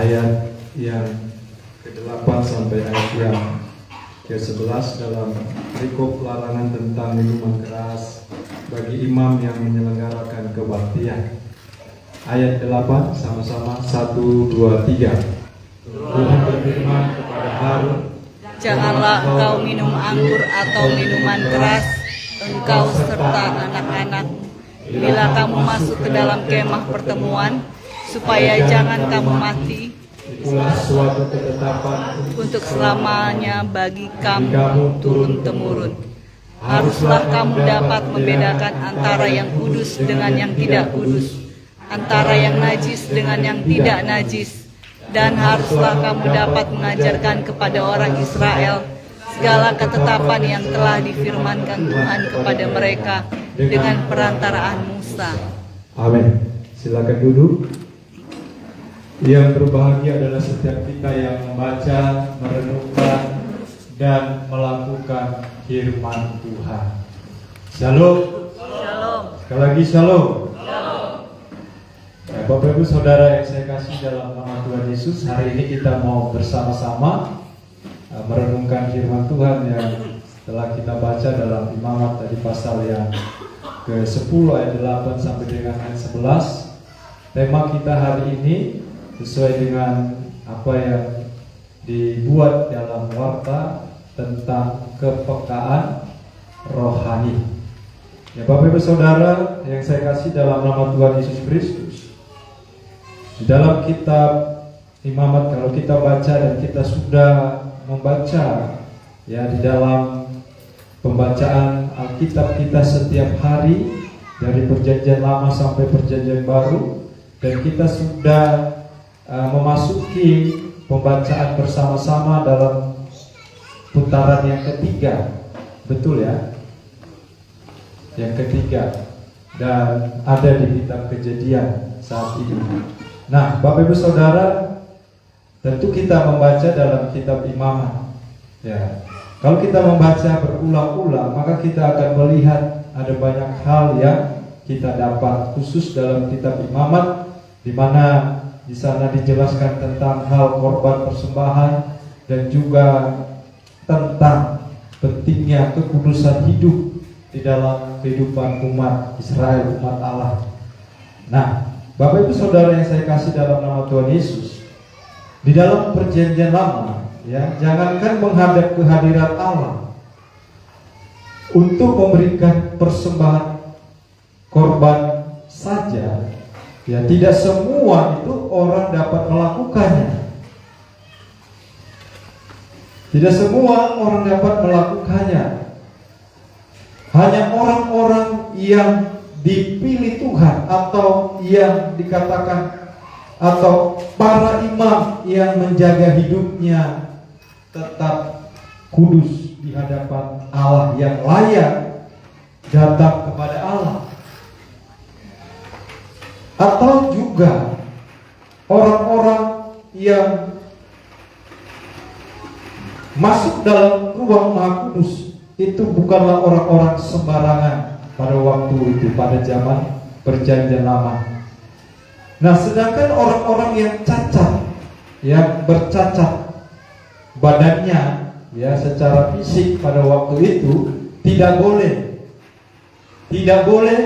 ayat yang ke-8 sampai ayat yang ke-11 dalam perikop larangan tentang minuman keras bagi imam yang menyelenggarakan kebaktian. Ayat 8 sama-sama 1, 2, 3. Tuhan berfirman kepada Harun, janganlah engkau minum anggur atau minuman keras, engkau serta anak-anak, bila kamu masuk ke dalam kemah pertemuan, supaya jangan kamu mati. itulah suatu ketetapan Untuk selamanya bagi kamu turun-temurun. Haruslah kamu dapat membedakan antara yang kudus dengan yang tidak kudus, antara yang najis dengan yang tidak najis. Dan haruslah kamu dapat mengajarkan kepada orang Israel segala ketetapan yang telah difirmankan Tuhan kepada mereka dengan perantaraan Musa. Amin. Silakan duduk. Yang berbahagia adalah setiap kita yang membaca, merenungkan, dan melakukan firman Tuhan. Shalom. Shalom. Sekali lagi shalom. Shalom. Ya, Bapak Ibu Saudara yang saya kasih dalam nama Tuhan Yesus, hari ini kita mau bersama-sama merenungkan firman Tuhan yang telah kita baca dalam Imamat tadi pasal yang ke-10 ayat 8 sampai dengan ayat 11. Tema kita hari ini sesuai dengan apa yang dibuat dalam warta tentang kepekaan rohani. Ya, Bapak Ibu Saudara yang saya kasih dalam nama Tuhan Yesus Kristus, di dalam kitab Imamat kalau kita baca dan kita sudah membaca ya di dalam pembacaan Alkitab kita setiap hari dari perjanjian lama sampai perjanjian baru, dan kita sudah memasuki pembacaan bersama-sama dalam putaran yang ketiga, betul ya? Yang ketiga, dan ada di kitab Kejadian saat ini. Nah, Bapak Ibu Saudara, tentu kita membaca dalam kitab Imamat. Ya, kalau kita membaca berulang-ulang, maka kita akan melihat ada banyak hal yang kita dapat, khusus dalam kitab Imamat, di mana di sana dijelaskan tentang hal korban persembahan dan juga tentang pentingnya kekudusan hidup di dalam kehidupan umat Israel, umat Allah. Nah, Bapak Ibu Saudara yang saya kasih dalam nama Tuhan Yesus, di dalam perjanjian lama, ya, jangankan menghadap kehadirat Allah untuk memberikan persembahan korban saja, ya, tidak semua itu orang dapat melakukannya. Tidak semua orang dapat melakukannya. Hanya orang-orang yang dipilih Tuhan, atau yang dikatakan, atau para imam yang menjaga hidupnya tetap kudus di hadapan Allah, yang layak datang kepada Allah. Atau juga orang-orang yang masuk dalam ruang Maha Kudus itu bukanlah orang-orang sembarangan pada waktu itu, pada zaman perjanjian lama. Nah, sedangkan orang-orang yang cacat, yang bercacat badannya, ya, secara fisik pada waktu itu tidak boleh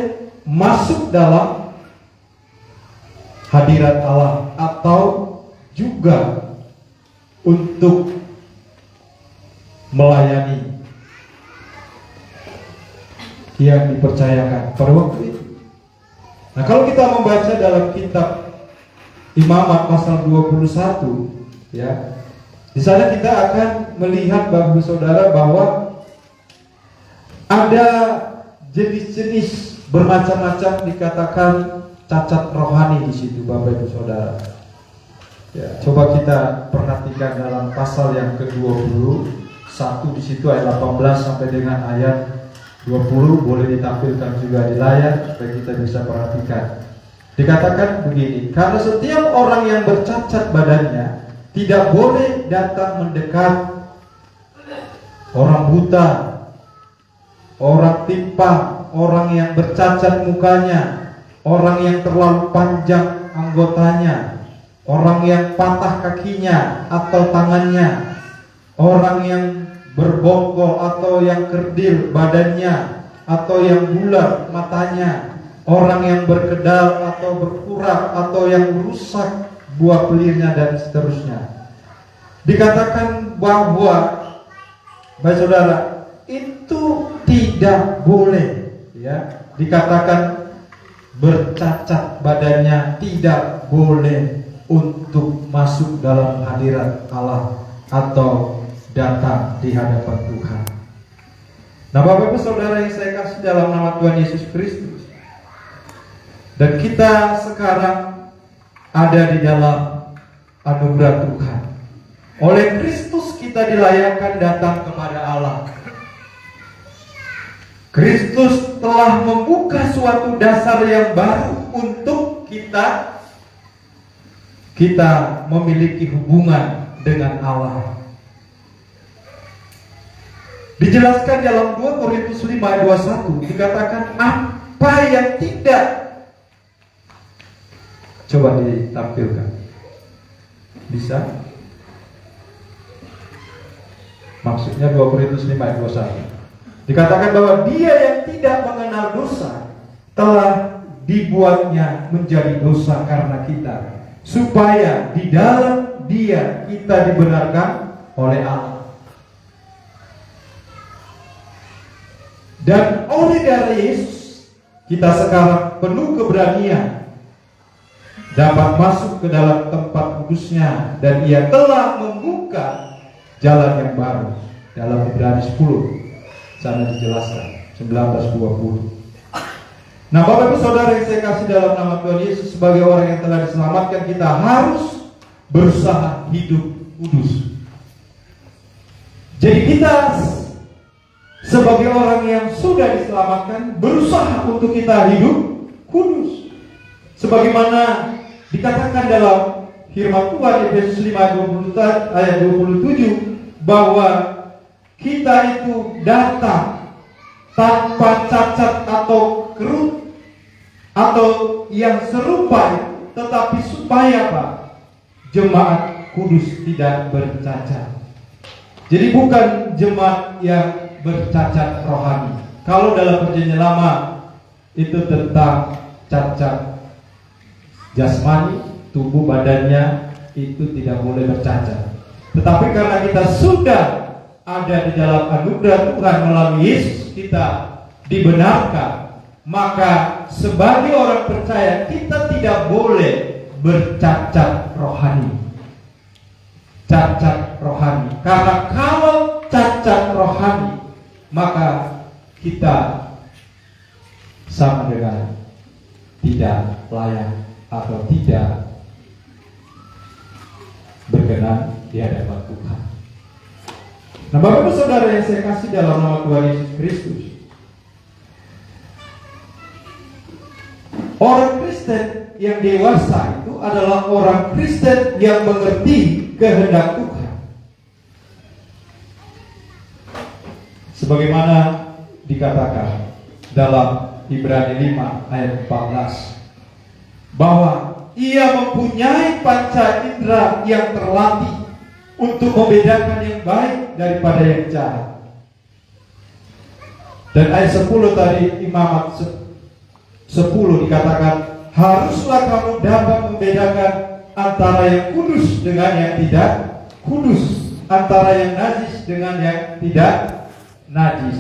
masuk dalam hadirat Allah, atau juga untuk melayani yang dipercayakan pada waktu itu. Nah, kalau kita membaca dalam kitab Imamat pasal 21, ya, di sana kita akan melihat, Bapak Saudara, bahwa ada jenis-jenis bermacam-macam dikatakan cacat rohani di situ, Bapak Ibu Saudara. Ya, coba kita perhatikan dalam pasal yang ke-21 di situ ayat 18 sampai dengan ayat 20, boleh ditampilkan juga di layar supaya kita bisa perhatikan. Dikatakan begini, karena setiap orang yang bercacat badannya tidak boleh datang mendekat orang buta, orang timpang, orang yang bercacat mukanya, orang yang terlalu panjang anggotanya, orang yang patah kakinya atau tangannya, orang yang berbongkol atau yang kerdil badannya, atau yang bulat matanya, orang yang berkedal atau berkurap, atau yang rusak buah pelirnya, dan seterusnya. Dikatakan bahwa, baik saudara, itu tidak boleh, ya. Dikatakan bercacat badannya tidak boleh untuk masuk dalam hadirat Allah atau datang di hadapan Tuhan. Nah, Bapak Ibu Saudara yang saya kasih dalam nama Tuhan Yesus Kristus, dan kita sekarang ada di dalam anugerah Tuhan. Oleh Kristus kita dilayakkan datang kepada Allah. Kristus telah membuka suatu dasar yang baru untuk kita memiliki hubungan dengan Allah. Dijelaskan dalam 2 Korintus 5 ayat 21, dikatakan apa yang tidak. Coba ditampilkan. Bisa? Maksudnya 2 Korintus 5 ayat 21. Dikatakan bahwa dia yang tidak mengenal dosa telah dibuatnya menjadi dosa karena kita, supaya di dalam dia kita dibenarkan oleh Allah. Dan oleh darah Yesus kita sekarang penuh keberanian dapat masuk ke dalam tempat kudusnya, dan ia telah membuka jalan yang baru. Dalam Ibrani 10 sana dijelaskan 19:20. Nah, Bapak Ibu Saudara yang saya kasih dalam nama Tuhan Yesus, sebagai orang yang telah diselamatkan, kita harus berusaha hidup kudus. Jadi kita sebagai orang yang sudah diselamatkan berusaha untuk kita hidup kudus. Sebagaimana dikatakan dalam firman Tuhan Efesus 5 ayat 27, bahwa kita itu datang tanpa cacat atau kerut atau yang serupa, tetapi supaya Pak, jemaat kudus tidak bercacat. Jadi bukan jemaat yang bercacat rohani. Kalau dalam Perjanjian Lama itu tentang cacat jasmani, tubuh badannya itu tidak boleh bercacat. Tetapi karena kita sudah ada di dalam anugerah Tuhan melalui Yesus, kita dibenarkan, maka sebagai orang percaya kita tidak boleh bercacat rohani. Cacat rohani. Karena kalau cacat rohani, maka kita sama dengan tidak layak atau tidak berkenan di hadapan Tuhan. Nah, Bapak Ibu Saudara yang saya kasih dalam nama Tuhan Yesus Kristus, orang Kristen yang dewasa itu adalah orang Kristen yang mengerti kehendak Tuhan. Sebagaimana dikatakan dalam Ibrani 5 ayat 14, bahwa ia mempunyai panca indera yang terlatih untuk membedakan yang baik daripada yang jahat. Dan ayat 10 tadi, Imamat 10 dikatakan, haruslah kamu dapat membedakan antara yang kudus dengan yang tidak kudus, antara yang najis dengan yang tidak najis.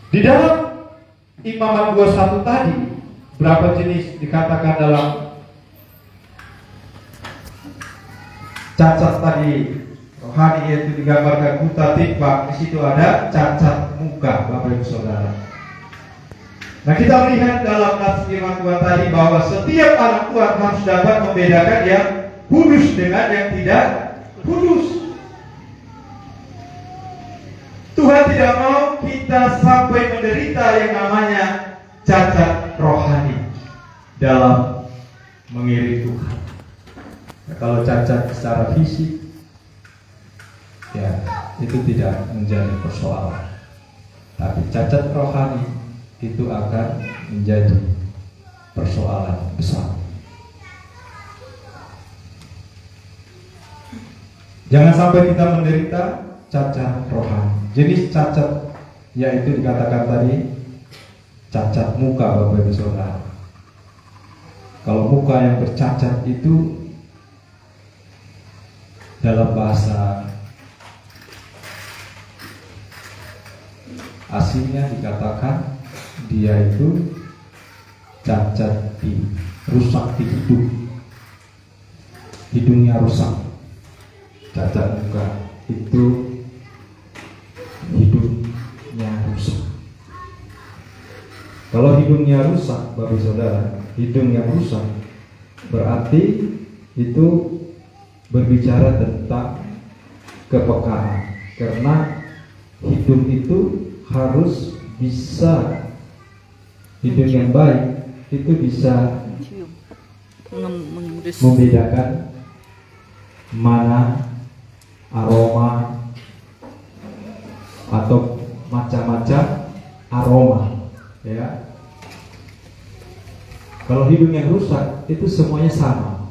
Di dalam Imamat 21 tadi, berapa jenis dikatakan dalam cacat tadi rohani, yaitu digambarkan buta timpang. Di situ ada cacat muka, Bapak Ibu Saudara. Nah, kita melihat dalam nats firman Tuhan tadi bahwa setiap anak Tuhan harus dapat membedakan yang kudus dengan yang tidak kudus. Tuhan tidak mau kita sampai menderita yang namanya cacat rohani dalam mengiring Tuhan. Nah, kalau cacat secara fisik, ya itu tidak menjadi persoalan. Tapi cacat rohani itu akan menjadi persoalan besar. Jangan sampai kita menderita cacat rohani. Jenis cacat yaitu dikatakan tadi cacat muka, Bapak Ibu Saudara. Kalau muka yang bercacat itu dalam bahasa aslinya dikatakan dia itu cacat rusak di hidung. Hidungnya rusak. Cacat muka itu hidungnya rusak. Kalau hidungnya rusak, Bapak Saudara, hidung yang rusak berarti itu berbicara tentang kepekaan. Karena hidung itu harus bisa, hidung yang baik itu bisa membedakan mana aroma atau macam-macam aroma, ya. Kalau hidung yang rusak itu semuanya sama,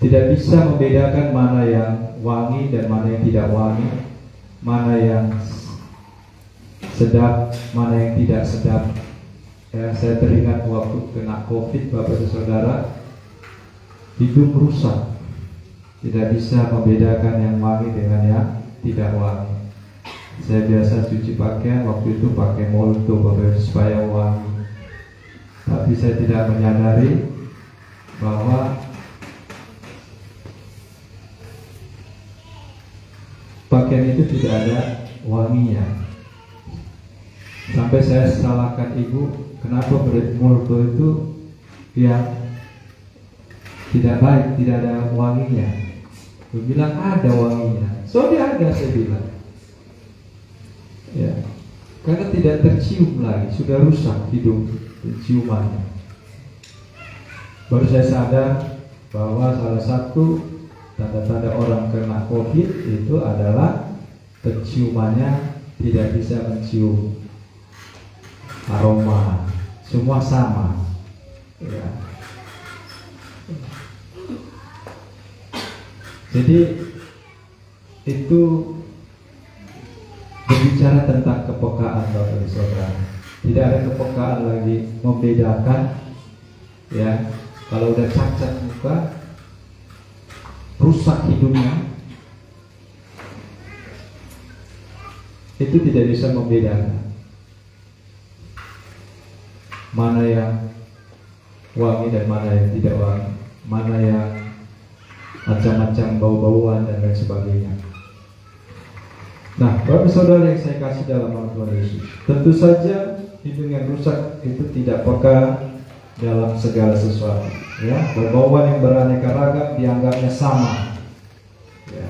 tidak bisa membedakan mana yang wangi dan mana yang tidak wangi, mana yang sedap, mana yang tidak sedap. Ya, saya teringat waktu kena COVID, Bapak dan Saudara, hidung rusak, tidak bisa membedakan yang wangi dengan yang tidak wangi. Saya biasa cuci pakaian, waktu itu pakai molto, Bapak, supaya wangi. Tapi saya tidak menyadari bahwa pakaian itu tidak ada wanginya. Sampai saya salahkan ibu, kenapa molto itu yang tidak baik, tidak ada wanginya. Saya bilang ada wanginya. Soalnya ada, saya bilang. Ya, karena tidak tercium lagi, sudah rusak hidung ciumannya. Baru saya sadar bahwa salah satu tanda-tanda orang kena COVID itu adalah penciumannya tidak bisa mencium aroma, semua sama. Ya. Jadi itu berbicara tentang kepekaan, Bapak dan Saudara. Tidak ada kepekaan lagi membedakan, ya. Kalau udah cacat muka, rusak hidungnya, itu tidak bisa membedakan mana yang wangi dan mana yang tidak wangi, mana yang macam-macam bau-bauan dan lain sebagainya. Nah, Bapak Saudara yang saya kasih dalam nama Tuhan Yesus, tentu saja hidung yang rusak itu tidak peka dalam segala sesuatu. Ya, bau-bauan yang beraneka ragam dianggapnya sama. Ya.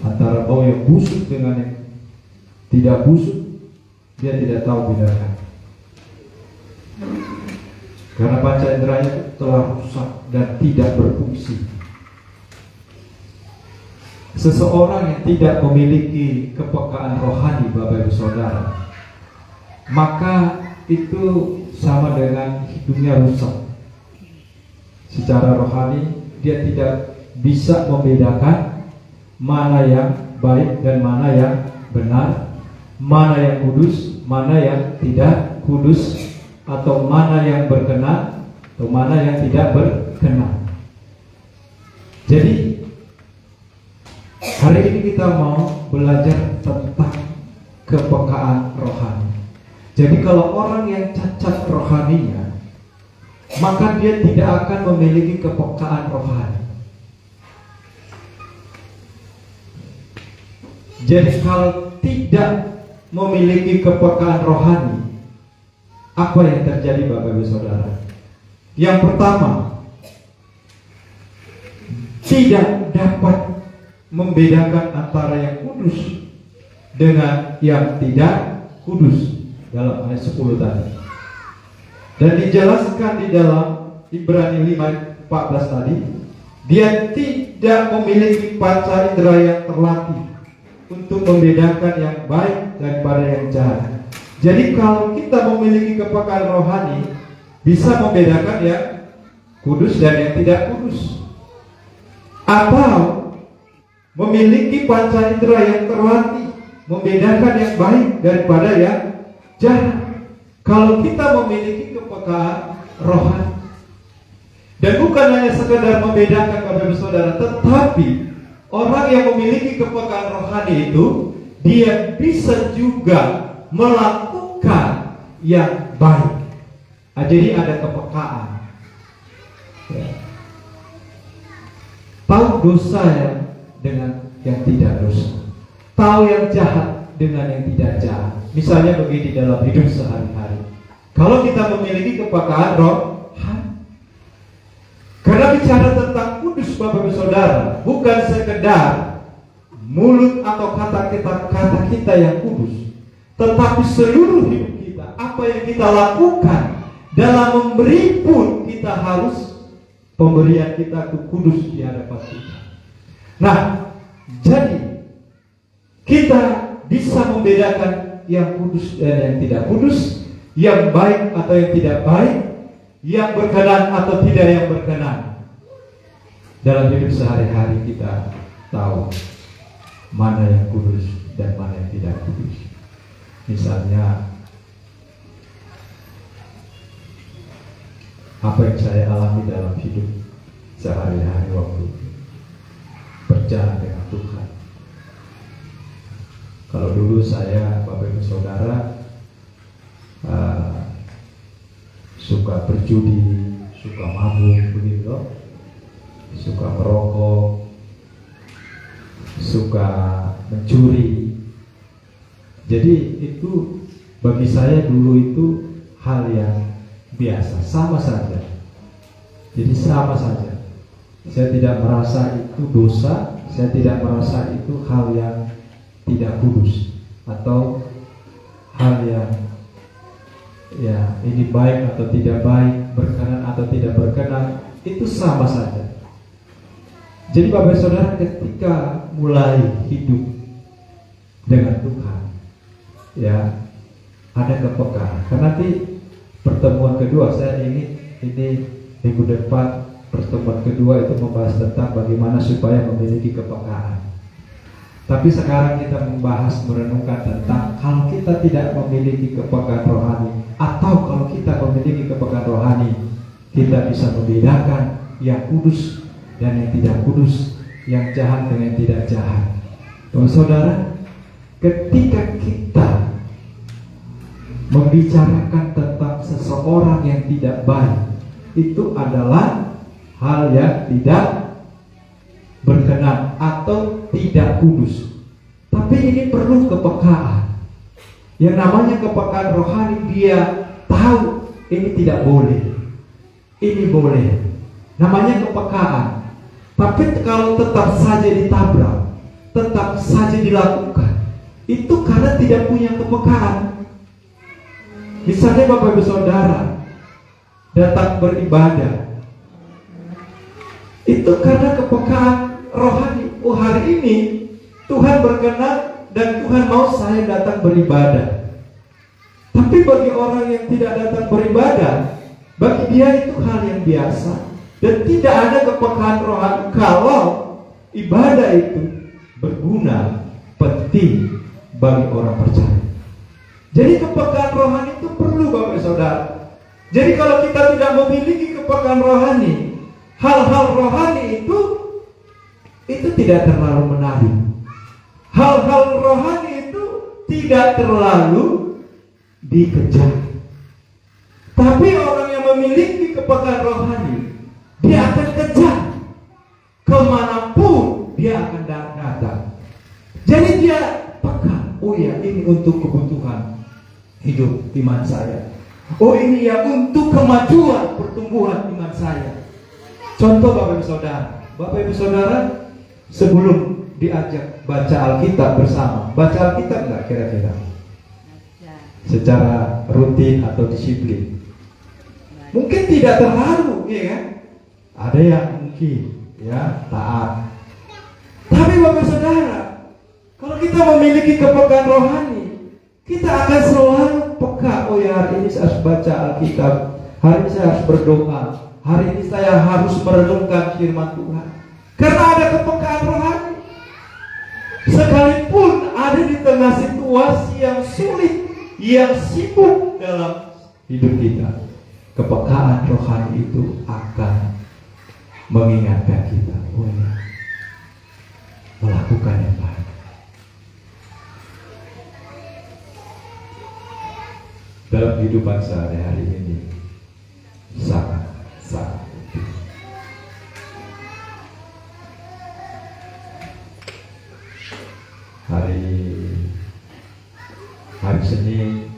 Antara bau yang busuk dengan yang tidak busuk, dia tidak tahu bedakan. Karena panca inderanya telah rusak dan tidak berfungsi. Seseorang yang tidak memiliki kepekaan rohani, Bapak Ibu Saudara, maka itu sama dengan hidungnya rusak. Secara rohani dia tidak bisa membedakan mana yang baik dan mana yang benar, mana yang kudus, mana yang tidak kudus, atau mana yang berkenan atau mana yang tidak berkenan. Jadi hari ini kita mau belajar tentang kepekaan rohani. Jadi kalau orang yang cacat rohaninya, maka dia tidak akan memiliki kepekaan rohani. Jadi kalau tidak memiliki kepekaan rohani, apa yang terjadi, Bapak Ibu Saudara? Yang pertama, tidak dapat membedakan antara yang kudus dengan yang tidak kudus dalam ayat 10 tadi. Dan dijelaskan di dalam Ibrani 5:14 tadi, dia tidak memiliki panca indera yang terlatih untuk membedakan yang baik daripada yang jahat. Jadi kalau kita memiliki kepekaan rohani, bisa membedakan yang kudus dan yang tidak kudus, atau memiliki panca indera yang terlatih, membedakan yang baik daripada yang jahat. Kalau kita memiliki kepekaan rohani, dan bukan hanya sekedar membedakan Bapak Ibu Saudara, tetapi orang yang memiliki kepekaan rohani itu, dia bisa juga melakukan yang baik. Jadi ada kepekaan. Ya. Tahu dosa dengan yang tidak dosa, tahu yang jahat dengan yang tidak jahat. Misalnya begini dalam hidup sehari-hari, kalau kita memiliki kepekaan rohani, karena bicara tentang kudus Bapak Ibu Saudara, bukan sekedar mulut atau kata kita yang kudus, tetapi seluruh hidup kita, apa yang kita lakukan dalam memberi pun kita harus, pemberian kita itu kudus di hadapan kita. Nah, jadi kita bisa membedakan yang kudus dan yang tidak kudus, yang baik atau yang tidak baik, yang berkenan atau tidak yang berkenan. Dalam hidup sehari-hari kita tahu mana yang kudus dan mana yang tidak kudus. Misalnya, apa yang saya alami dalam hidup sehari-hari waktu berjalan dengan Tuhan. Kalau dulu saya, Bapak Ibu Saudara, suka berjudi, suka mabuk, begitu, suka merokok, suka mencuri. Jadi itu bagi saya dulu itu hal yang biasa, sama saja. Jadi sama saja. Saya tidak merasa itu dosa, saya tidak merasa itu hal yang tidak kudus atau hal yang ya ini baik atau tidak baik, berkenan atau tidak berkenan, itu sama saja. Jadi Bapak Saudara, ketika mulai hidup dengan Tuhan, ya ada kepekaan. Karena nanti pertemuan kedua saya ingin ini minggu depan, pertemuan kedua itu membahas tentang bagaimana supaya memiliki kepekaan. Tapi sekarang kita membahas, merenungkan tentang kalau kita tidak memiliki kepekaan rohani, atau kalau kita memiliki kepekaan rohani, kita bisa membedakan yang kudus dan yang tidak kudus, yang jahat dengan yang tidak jahat. Saudara, ketika kita membicarakan tentang seseorang yang tidak baik, itu adalah hal yang tidak berkenan atau tidak kudus. Tapi ini perlu kepekaan. Yang namanya kepekaan rohani, dia tahu ini tidak boleh, ini boleh. Namanya kepekaan. Tapi kalau tetap saja ditabrak, tetap saja dilakukan, itu karena tidak punya kepekaan. Misalnya Bapak Ibu Saudara datang beribadah, itu karena kepekaan rohani. Oh, hari ini Tuhan berkenan dan Tuhan mau saya datang beribadah. Tapi bagi orang yang tidak datang beribadah, bagi dia itu hal yang biasa dan tidak ada kepekaan rohani kalau ibadah itu berguna, penting bagi orang percaya. Jadi kepekaan rohani itu perlu Bapak Saudara. Jadi kalau kita tidak memiliki kepekaan rohani, hal-hal rohani itu tidak terlalu menarik. Hal-hal rohani itu tidak terlalu dikejar. Tapi orang yang memiliki kepekaan rohani, dia akan kejar kemanapun dia akan datang. Jadi dia peka, oh ya ini untuk kebutuhan hidup iman saya. Oh ini ya untuk kemajuan pertumbuhan iman saya. Contoh Bapak Ibu Saudara, Bapak Ibu Saudara sebelum diajak baca Alkitab bersama, baca Alkitab enggak kira-kira? Secara rutin atau disiplin? Mungkin tidak terlalu, ya kan? Ada yang mungkin ya taat. Tapi Bapak Saudara, kalau kita memiliki kepekaan rohani, kita akan selalu peka. Oh ya, hari ini saya harus baca Alkitab, hari ini saya harus berdoa, hari ini saya harus merenungkan firman Tuhan. Karena ada kepekaan rohani. Sekalipun ada di tengah situasi yang sulit, yang sibuk dalam hidup kita, kepekaan rohani itu akan mengingatkan kita, oh ya, melakukan yang baik. Dalam kehidupan sehari-hari ini sangat penting. Hari Senin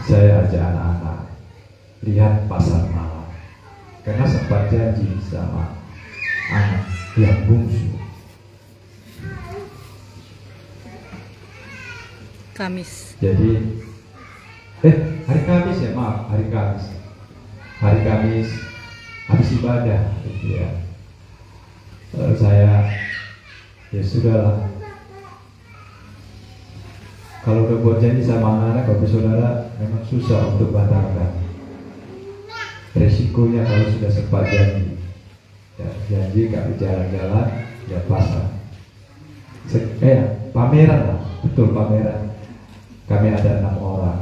saya ajak anak-anak lihat pasar malam, karena sempat janji sama anak yang bungsu. Kamis. Jadi hari Kamis ya, maaf, hari Kamis habis ibadah gitu ya. Lalu saya ya sudahlah, kalau udah buat janji sama anak-anak, bapak saudara, memang susah untuk batalkan. Resikonya kalau sudah sempat janji, ya, janji gak jalan-jalan, ya pasar. Pameran lah, betul, pameran. Kami ada 6 orang,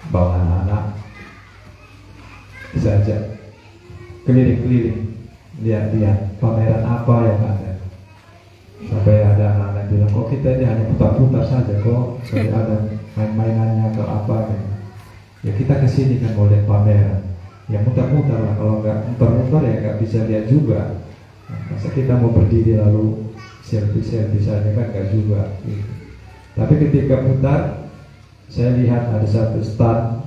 bawa anak-anak, bisa aja keliling-keliling, lihat-lihat pameran apa yang ada. Sampai ada anak-anak bilang, kok kita ini hanya putar-putar saja, kok sampai ada main-mainannya atau apa gitu. Ya kita kesini kan mau lihat pameran, ya mutar-mutar lah. Kalau nggak mutar-mutar ya nggak bisa lihat juga. Masa kita mau berdiri lalu selfie saja kan nggak juga gitu. Tapi ketika putar, saya lihat ada satu stand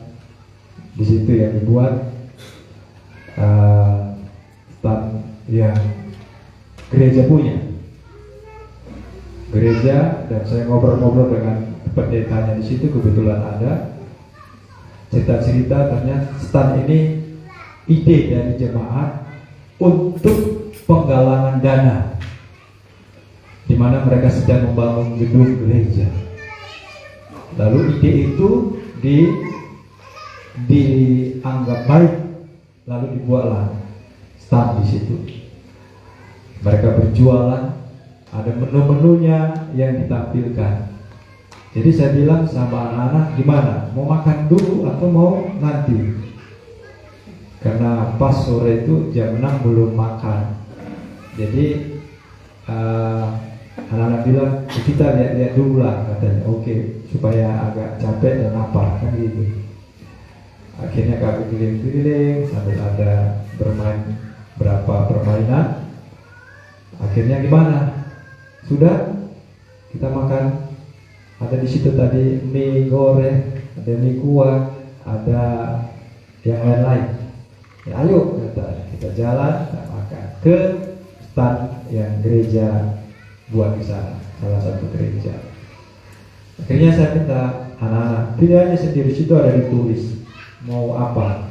di situ yang dibuat stand yang gereja punya. Gereja, dan saya ngobrol-ngobrol dengan pendetanya di situ, kebetulan ada cerita-cerita. Ternyata stand ini ide dari jemaat untuk penggalangan dana, di mana mereka sedang membangun gedung gereja. Lalu ide itu dianggap baik, lalu dibuatlah stand di situ. Mereka berjualan, ada menu-menunya yang ditampilkan. Jadi saya bilang sama anak-anak, gimana? Mau makan dulu atau mau nanti? Karena pas sore itu jam 6 belum makan. Jadi anak-anak bilang, kita lihat-lihat dulu lah katanya. Oke, supaya agak capek dan lapar kan gitu. Akhirnya kami keliling-keliling sambil ada bermain berapa permainan. Akhirnya gimana? Sudah kita makan. Ada di situ tadi mie goreng, ada mie kuah, ada yang lain-lain. Ya, ayo kita jalan, kita makan ke stand yang gereja buat di sana, salah satu gereja. Akhirnya saya minta anak-anak, pilihannya sendiri, situ ada ditulis mau apa.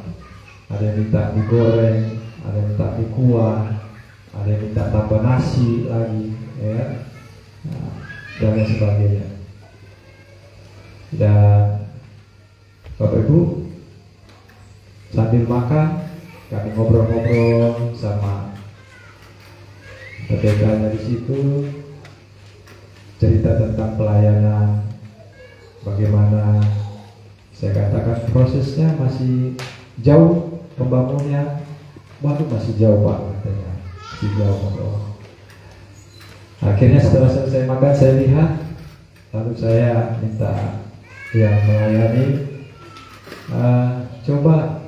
Ada yang minta mie goreng, ada yang minta mie kuah, ada yang minta tambah nasi lagi, ya, dan lain sebagainya. Dan Bapak Ibu, sambil makan kami ngobrol-ngobrol sama pendetanya di situ, cerita tentang pelayanan, bagaimana. Saya katakan prosesnya masih jauh pembangunnya, masih jauh Pak katanya, masih jauh. Akhirnya setelah selesai makan saya lihat, lalu saya minta yang melayani, coba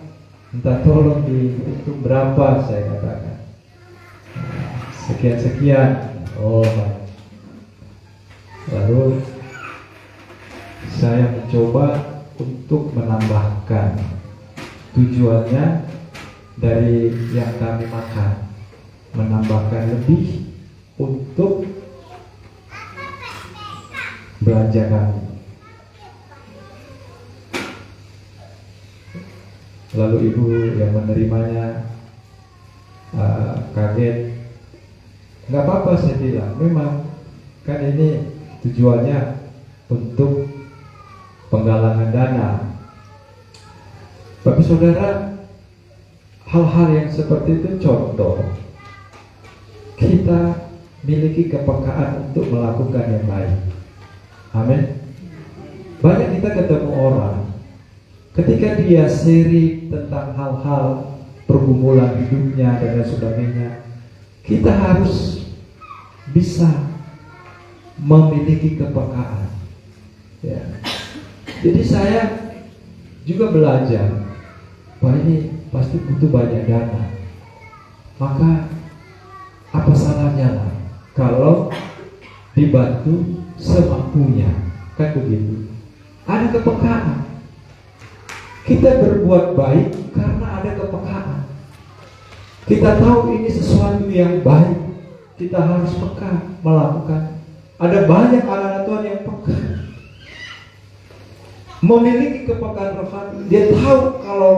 minta tolong dihitung berapa, saya katakan. Sekian. Oh, lalu saya mencoba untuk menambahkan, tujuannya dari yang kami makan, menambahkan lebih untuk belanja kami. Lalu ibu yang menerimanya kaget. Nggak apa-apa, saya bilang, memang kan ini tujuannya untuk penggalangan dana. Bapak Saudara, hal-hal yang seperti itu contoh kita miliki kepekaan untuk melakukan yang baik. Amin. Banyak kita ketemu orang ketika dia sharing tentang hal-hal pergumulan hidupnya dan lain sebagainya, kita harus bisa memiliki kepekaan. Ya. Jadi saya juga belajar, wah ini pasti butuh banyak dana. Maka apa salahnya lah kalau dibantu semampunya, kan begitu. Ada kepekaan. Kita berbuat baik karena ada kepekaan. Kita tahu ini sesuatu yang baik, kita harus peka melakukan. Ada banyak anak-anak Tuhan yang peka, memiliki kepekaan rohani. Dia tahu kalau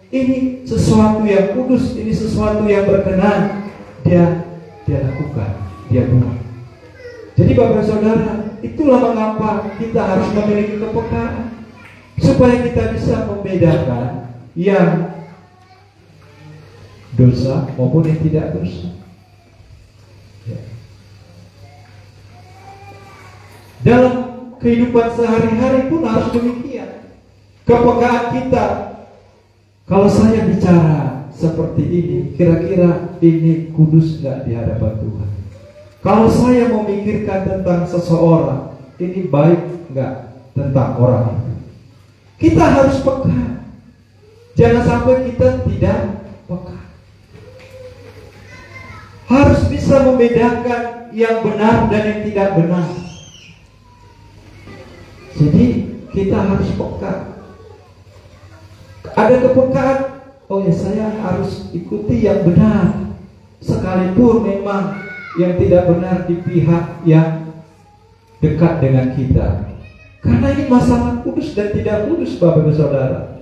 ini sesuatu yang kudus, ini sesuatu yang berkenan, dia lakukan, dia buat. Jadi Bapak Saudara, itulah mengapa kita harus memiliki kepekaan, supaya kita bisa membedakan yang dosa maupun yang tidak dosa. Ya. Dalam kehidupan sehari-hari pun harus demikian. Kepekaan kita, kalau saya bicara seperti ini, kira-kira ini kudus nggak di hadapan Tuhan? Kalau saya memikirkan tentang seseorang, ini baik nggak tentang orang itu? Kita harus peka. Jangan sampai kita tidak peka. Harus bisa membedakan yang benar dan yang tidak benar. Jadi kita harus peka. Ada kepekaan, oh ya saya harus ikuti yang benar, sekalipun memang yang tidak benar di pihak yang dekat dengan kita. Karena ini masalah kudus dan tidak kudus, Bapak Ibu Saudara.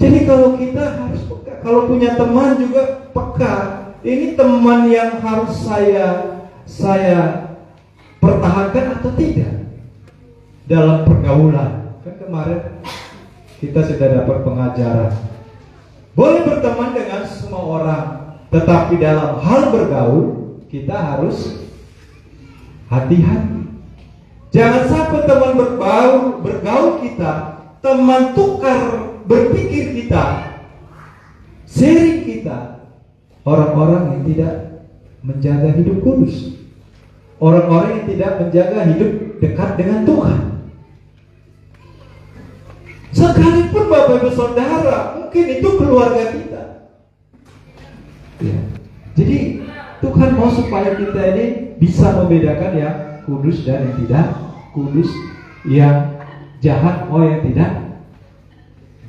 Jadi kalau kita harus peka, kalau punya teman juga peka. Ini teman yang harus saya pertahankan atau tidak dalam pergaulan. Kan kemarin kita sudah dapat pengajaran. Boleh berteman dengan semua orang, tetapi dalam hal bergaul kita harus hati-hati. Jangan sampai teman bergaul kita, teman tukar berpikir kita, sharing kita, orang-orang yang tidak menjaga hidup kudus, orang-orang yang tidak menjaga hidup dekat dengan Tuhan. Sekalipun Bapak Ibu Saudara, mungkin itu keluarga kita. Ya. Jadi Tuhan mau supaya kita ini bisa membedakan yang kudus dan yang tidak kudus, yang jahat mau yang tidak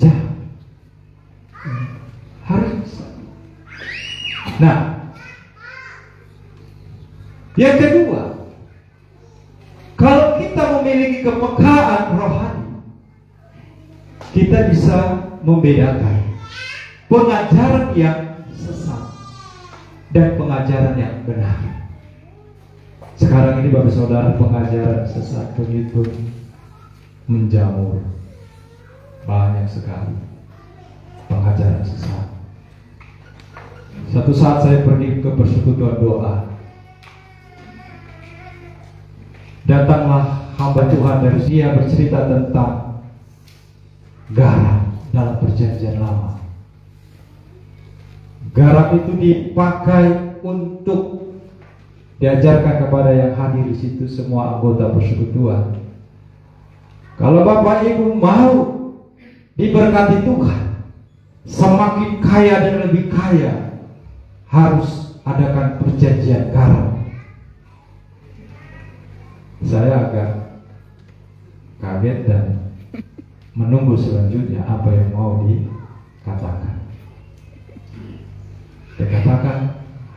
jahat. Harus bisa. Nah, yang kedua, kalau kita memiliki kepekaan rohani, kita bisa membedakan pengajaran yang sesat dan pengajaran yang benar. Sekarang ini Bapak Saudara, pengajaran sesat begitu menjamur, banyak sekali pengajaran sesat. Satu saat saya pergi ke persekutuan doa, datanglah hamba Tuhan dari dia bercerita tentang garam dalam perjanjian lama. Garam itu dipakai untuk diajarkan kepada yang hadir di situ, semua anggota persekutuan. Kalau Bapak Ibu mau diberkati Tuhan, semakin kaya dan lebih kaya, harus adakan perjanjian garam. Saya agak kaget dan menunggu selanjutnya apa yang mau dikatakan. Dia katakan,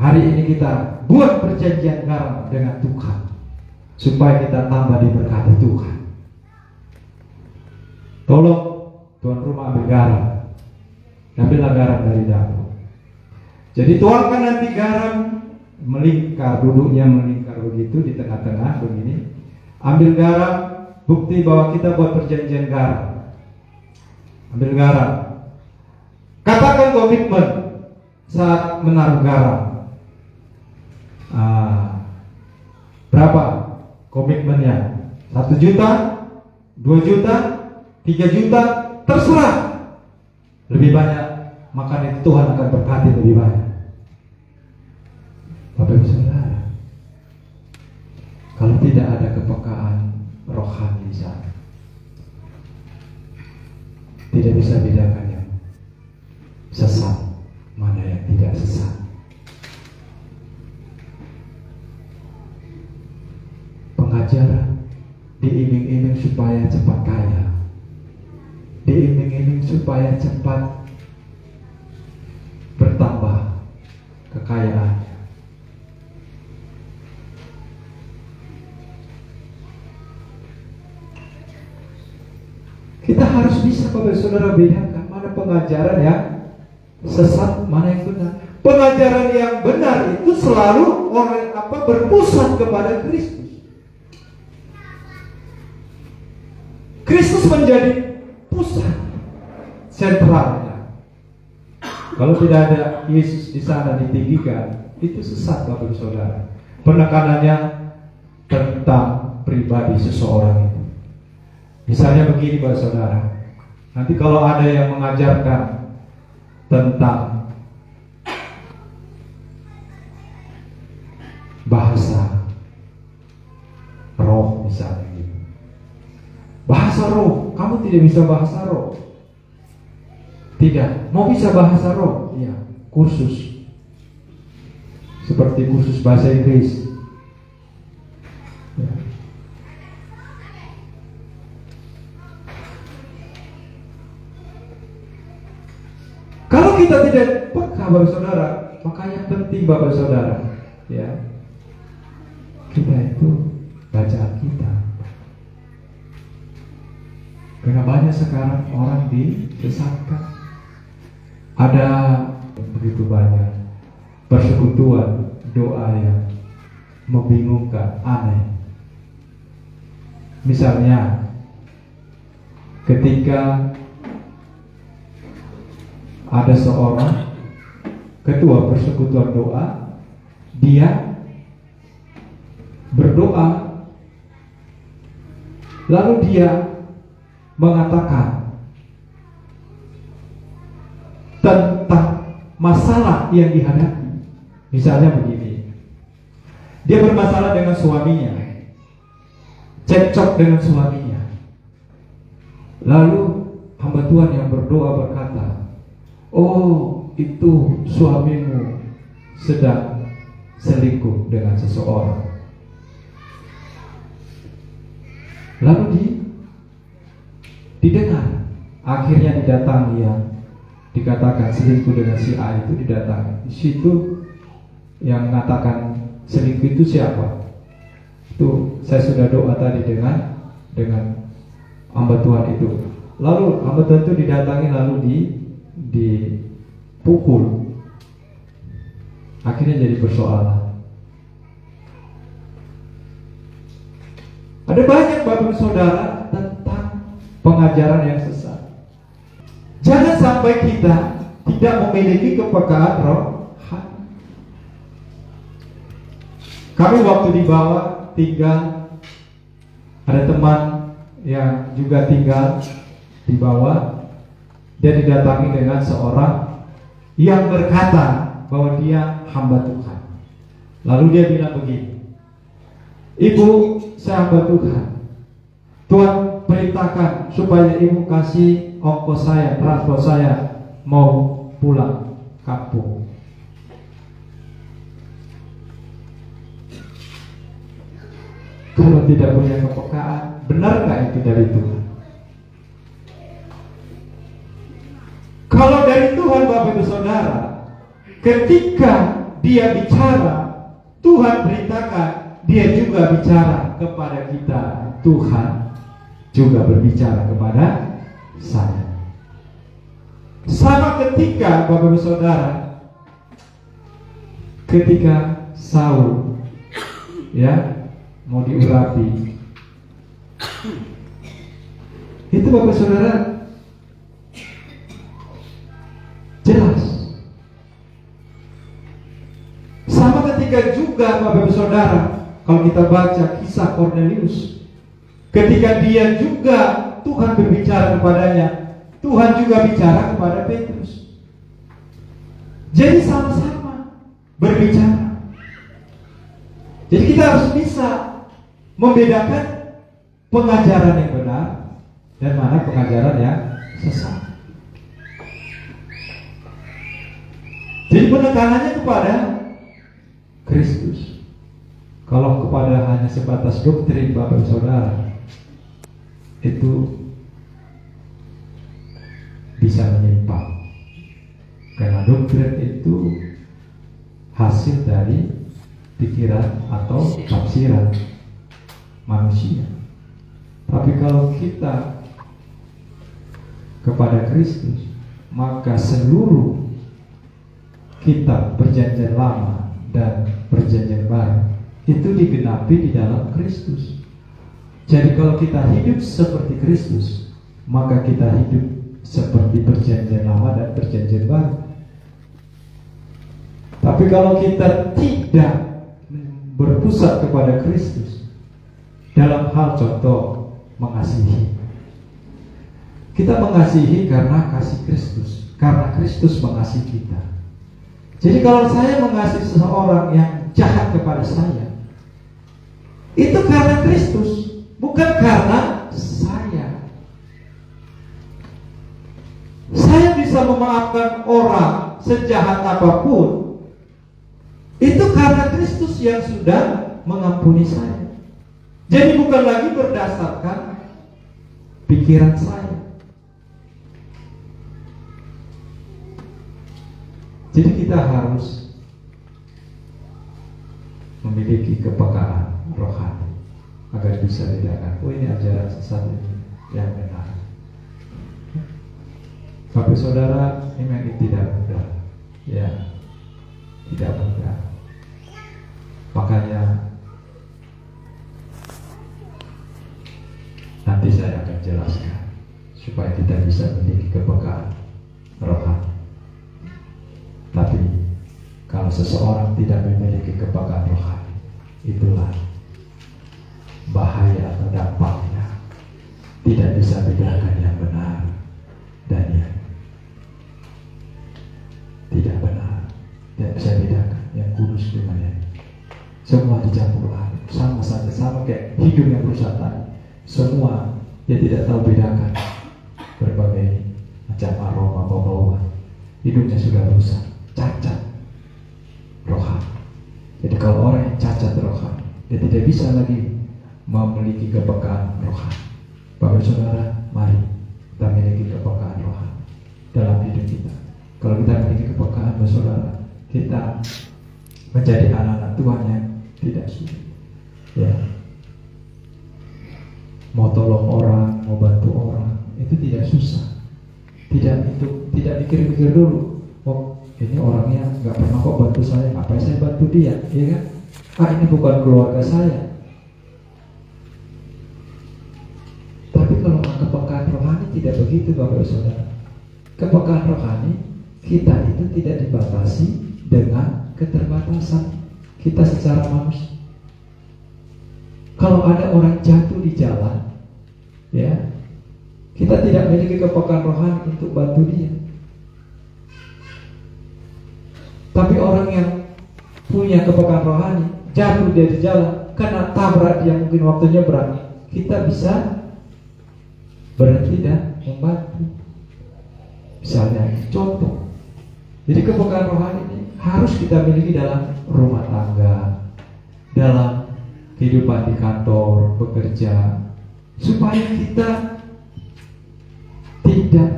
hari ini kita buat perjanjian garam dengan Tuhan supaya kita tambah diberkati Tuhan. Tolong tuan rumah ambil garam, ambillah garam dari dapur. Jadi tuangkan nanti garam melingkar, duduknya melingkar begitu di tengah-tengah begini. Ambil garam, bukti bahwa kita buat perjanjian garam. Ambil garam. Katakan komitmen saat menaruh garam. Berapa komitmennya? 1 juta, 2 juta, 3 juta, terserah. Lebih banyak, maka itu Tuhan akan berkati lebih banyak. Bapak Ibu Saudara, kalau tidak ada kepekaan rohani di sana, tidak bisa bedakan yang sesat mana yang tidak sesat. Pengajaran diiming-iming supaya cepat kaya, diiming-iming supaya cepat bertambah kekayaannya. Kita harus bisa, Bapak Saudara, bedakan mana pengajaran yang sesat, mana yang benar. Pengajaran yang benar itu selalu berpusat kepada Kristus. Kristus menjadi pusat sentralnya. Kalau tidak ada Yesus di sana ditinggikan, itu sesat, Bapak Saudara. Penekanannya tentang pribadi seseorang itu. Misalnya begini, Bapak Saudara, nanti kalau ada yang mengajarkan tentang bahasa roh misalnya gitu. Bahasa roh, kamu tidak bisa bahasa roh. Tidak, mau bisa bahasa roh? Iya, kursus. Seperti kursus bahasa Inggris. Ya. Kalau kita tidak peka, Bapak Saudara, maka yang penting, Bapak Saudara, ya, kita itu bacaan kita. Karena banyak sekarang orang disesatkan. Ada begitu banyak persekutuan doa yang membingungkan, aneh. Misalnya, ketika ada seorang ketua persekutuan doa, dia berdoa, lalu dia mengatakan tentang masalah yang dihadapi. Misalnya begini, dia bermasalah dengan suaminya, cekcok dengan suaminya. Lalu hamba Tuhan yang berdoa berkata, oh, itu suamimu sedang selingkuh dengan seseorang. Lalu didengar, akhirnya didatangi yang dikatakan selingkuh dengan si A itu didatangi. Di situ yang mengatakan selingkuh itu siapa? Itu saya sudah doa tadi dengan hamba Tuhan itu. Lalu hamba Tuhan itu didatangi, lalu dipukul. Akhirnya jadi persoalan. Ada banyak, Bapak Saudara, tentang pengajaran yang sesat. Jangan sampai kita tidak memiliki kepekaan rohani. Kami waktu di bawah tinggal, ada teman yang juga tinggal di bawah. Dia didatangi dengan seorang yang berkata bahwa dia hamba Tuhan. Lalu dia bilang begini, Ibu, saya hamba Tuhan. Tuhan perintahkan supaya ibu kasih ongkos saya, transport saya mau pulang kampung. Kalau tidak punya kepekaan, benar nggak itu dari Tuhan? Kalau dari Tuhan, Bapak Ibu Saudara, ketika dia bicara, Tuhan beritakan, dia juga bicara kepada kita. Tuhan juga berbicara kepada saya. Sama ketika, Bapak Ibu Saudara, ketika Saul ya mau diurapi, Itu Bapak Saudara jelas. Sama ketika juga Bapak Saudara, kalau kita baca kisah Kornelius, ketika dia juga Tuhan berbicara kepadanya, Tuhan juga bicara kepada Petrus. Jadi sama-sama berbicara. Jadi kita harus bisa membedakan pengajaran yang benar dan mana pengajaran yang sesat. Jadi penekanannya kepada Kristus. Kalau kepada hanya sebatas doktrin Bapak Saudara, itu bisa menyimpang. Karena doktrin itu hasil dari pikiran atau tafsiran manusia. Tapi kalau kita kepada Kristus, maka seluruh kitab Perjanjian Lama dan Perjanjian Baru itu digenapi di dalam Kristus. Jadi kalau kita hidup seperti Kristus, maka kita hidup seperti Perjanjian Lama dan Perjanjian Baru. Tapi kalau kita tidak berpusat kepada Kristus dalam hal contoh mengasihi, kita mengasihi karena kasih Kristus, karena Kristus mengasihi kita. Jadi kalau saya mengasihi seseorang yang jahat kepada saya, itu karena Kristus, bukan karena saya. Saya bisa memaafkan orang sejahat apapun, itu karena Kristus yang sudah mengampuni saya. Jadi bukan lagi berdasarkan pikiran saya. Jadi kita harus memiliki kepekaan rohani agar bisa bedakan, oh ini ajaran sesat, ini yang benar. Bapak Saudara, memang tidak mudah, ya, tidak mudah. Makanya nanti saya akan jelaskan supaya kita bisa memiliki kepekaan rohani. Tapi kalau seseorang tidak memiliki kepekaan rohani, itulah bahaya atau dampaknya. Tidak bisa bedakan yang benar dan yang tidak benar. Tidak bisa bedakan yang kudus dengan yang semua dicampur aduk, sama saja, sama kayak hidung yang rusak tadi. Semua dia tidak tahu bedakan berbagai macam aroma bau-bauan. Hidungnya sudah rusak, cacat rohani. Jadi kalau orang yang cacat rohani, dia tidak bisa lagi memiliki kepekaan rohani. Bapak Saudara, mari kita memiliki kepekaan rohani dalam hidup kita. Kalau kita memiliki kepekaan, Bapak Saudara, kita menjadi anak-anak Tuhan yang tidak sulit. Ya, mau tolong orang, mau bantu orang, itu tidak susah. Tidak pikir-pikir dulu. Oh, ini orangnya nggak pernah kok bantu saya, ngapain saya bantu dia, ya kan? Ini bukan keluarga saya. Tapi kalau kepekaan rohani tidak begitu, Bapak Saudara. Kepekaan rohani kita itu tidak dibatasi dengan keterbatasan kita secara manusia. Kalau ada orang jatuh di jalan, ya, kita tidak memiliki kepekaan rohani untuk bantu dia. Tapi orang yang punya kepekaan rohani, jatuh dia di jalan, kena tabrak dia mungkin waktunya berani, kita bisa berhenti dan membantu. Misalnya contoh. Jadi kepekaan rohani ini harus kita miliki dalam rumah tangga, dalam kehidupan di kantor, bekerja, supaya kita tidak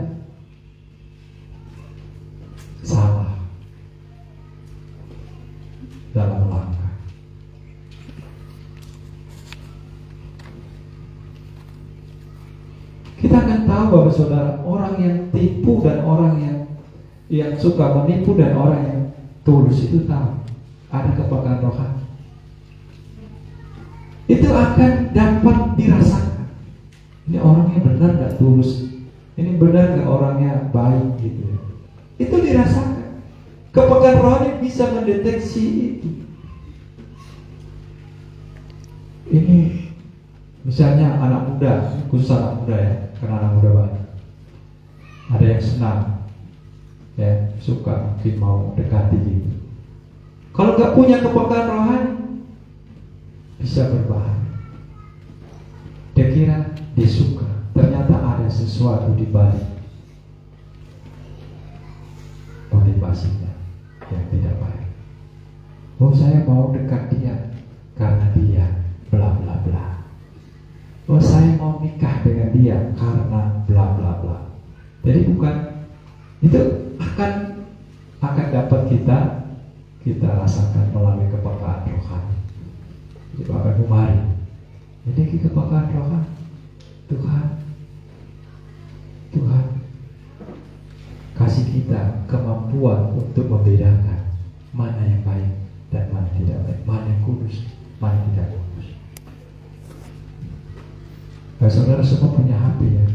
salah dalam langkah. Kita akan tahu, Bapak Saudara, orang yang tipu dan orang yang suka menipu dan orang yang tulus itu tahu ada kepekaan rohani. Itu akan dapat dirasakan. Ini orangnya benar nggak tulus, ini benar nggak orangnya baik gitu ya. Itu dirasakan. Kepekaan rohani bisa mendeteksi itu. Ini misalnya anak muda, khusus anak muda ya, karena anak muda banyak. Ada yang senang, ya suka mungkin mau dekati gitu. Kalau nggak punya kepekaan rohani, bisa berbahaya. Dia kira dia suka, ternyata ada sesuatu di balik motivasinya yang tidak baik. Oh, saya mau dekat dia karena dia bla bla bla. Oh, saya mau nikah dengan dia karena bla bla bla. Jadi bukan itu akan dapat kita rasakan melalui kepekaan rohani. Jadi Bapak Ibu mari memiliki kepekaan rohani. Tuhan kasih kita kemampuan untuk membedakan mana yang baik dan mana tidak baik, mana yang kudus, mana yang tidak kudus. Nah, saudara semua punya HP ya?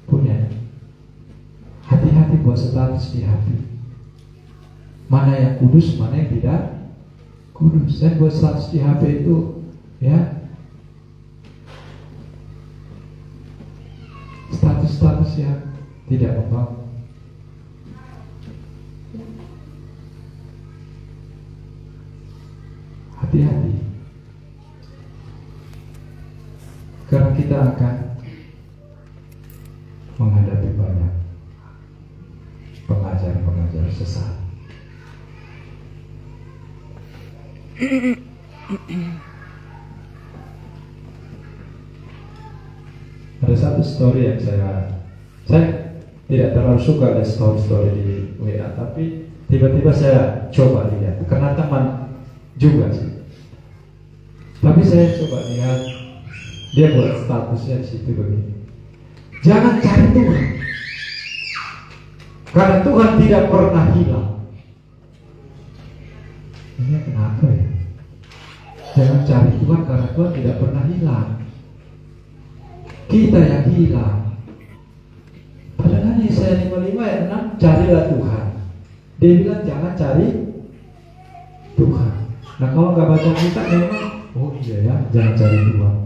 Punya. Hati-hati buat status di HP. Mana yang kudus, mana yang tidak kudus. Dan buat status di HP itu ya, status-status yang tidak membangun. Hati-hati, karena kita akan menghadapi banyak pengajar-pengajar sesat. Ada satu story yang saya tidak terlalu suka ada story di WA, tapi tiba-tiba saya coba lihat karena teman juga sih. Tapi saya coba lihat dia buat statusnya di situ begini: jangan cari Tuhan, karena Tuhan tidak pernah hilang. Ini kenapa ya? Jangan cari Tuhan karena Tuhan tidak pernah hilang. Kita yang hilang. Padahal Yesaya 55 ayat 6, carilah Tuhan. Dia bilang jangan cari Tuhan. Nah, kalau nggak baca kitab memang, oh iya ya, jangan cari Tuhan.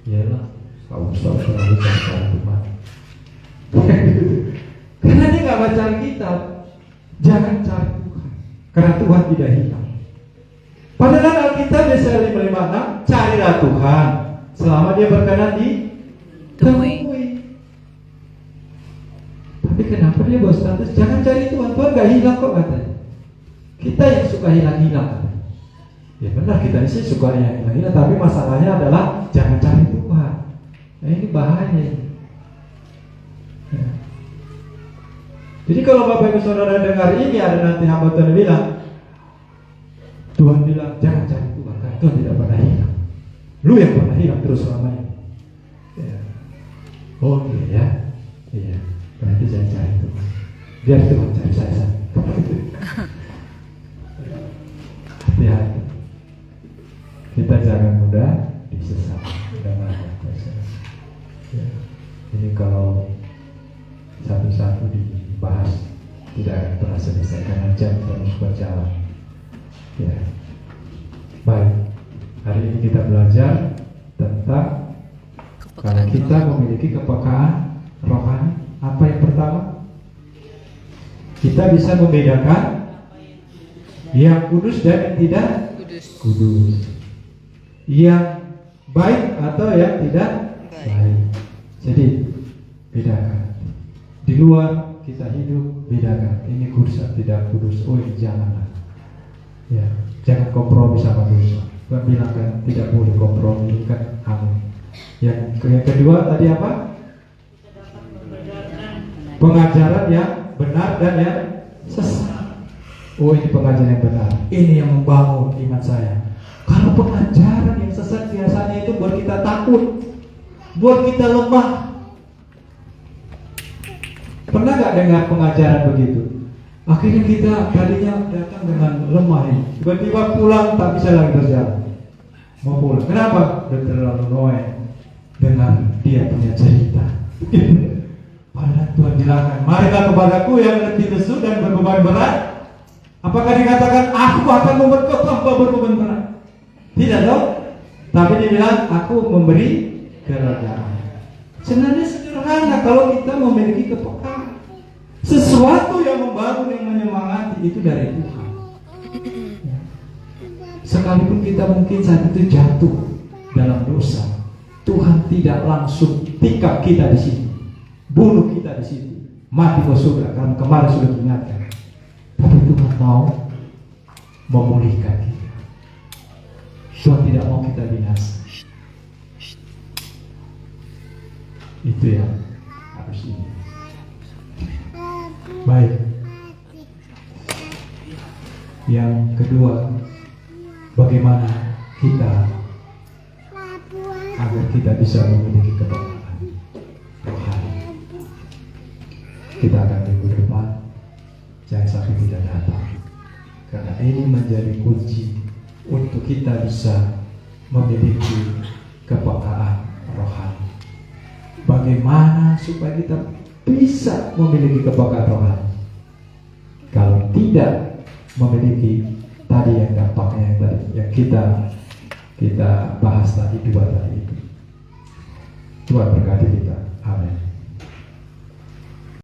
Iyalah, kau usah terlalu cari Tuhan. Karena dia nggak baca kitab, jangan cari Tuhan, karena Tuhan tidak hilang. Padahal Alkitab Yesaya 55 carilah Tuhan selama dia berkenan di temui. Tapi kenapa dia buat status jangan cari Tuhan? Tuhan gak hilang kok katanya. Kita yang suka hilang-hilang. Ya benar, kita sih suka yang hilang-hilang, tapi masalahnya adalah jangan cari Tuhan. Nah, ini bahaya ini. Ya. Jadi kalau Bapak Ibu Saudara dengar ini, ada nanti hamba Tuhan bilang, Tuhan bilang jangan cari Tuhan karena Tuhan tidak pernah hilang. Lu yang pernah hilang terus selama ini. Ya. Oh iya ya, iya. Berarti jangan cari Tuhan. Biar Tuhan cari saya. Hati-hati. Kita jangan mudah disesat dengan ya. Ini kalau satu-satu dibahas tidak akan pernah selesai karena jam terus berjalan. Ya. Baik. Hari ini kita belajar tentang kalau kita memiliki kepekaan rohani. Apa yang pertama? Kita bisa membedakan yang kudus dan yang tidak kudus, yang baik atau yang tidak baik. Jadi bedakan. Di luar kita hidup, bedakan ini kudus atau tidak kudus. Oh ini janganlah. Ya, jangan kompromi sama dosa. Tuhan bilang kan tidak boleh kompromi, kan amin. Yang kedua tadi apa? Pengajaran yang benar dan yang sesat. Oh ini pengajaran yang benar, ini yang membangun iman saya. Kalau pengajaran yang sesat biasanya itu buat kita takut, buat kita lemah. Pernah gak dengar pengajaran begitu? Akhirnya kita tadinya datang dengan lemah ini, tiba-tiba pulang tak bisa lagi berjalan. Mau pulang, kenapa? Udah terlalu noe dengan dia punya cerita. Padahal Tuhan bilangkan, marilah kepadaku yang letih lesu dan berbeban berat. Apakah dikatakan aku akan membuat kau tanpa berbeban berat? Tidak dong. Tapi dia bilang aku memberi keredaan. Sebenarnya sederhana kalau kita memiliki kepekaan. Sesuatu yang membangun, yang menyemangati itu dari Tuhan. Sekalipun kita mungkin saat itu jatuh dalam dosa, Tuhan tidak langsung tikap kita di sini, bunuh kita di sini, mati ke surga. Karena kemarin sudah diingatkan. Tapi Tuhan mau memulihkan kita. Tuhan tidak mau kita binasa. Itu yang harus ini. Baik. Yang kedua, bagaimana kita agar kita bisa memiliki kepekaan rohani. Kita akan minggu depan, jangan sampai tidak datang, karena ini menjadi kunci untuk kita bisa memiliki kepekaan rohani. Bagaimana supaya kita bisa memiliki kepekaan rohani? Kalau tidak memiliki tadi yang dampaknya yang tadi yang kita bahas tadi, dua tadi itu. Tuhan berkati kita. Amin.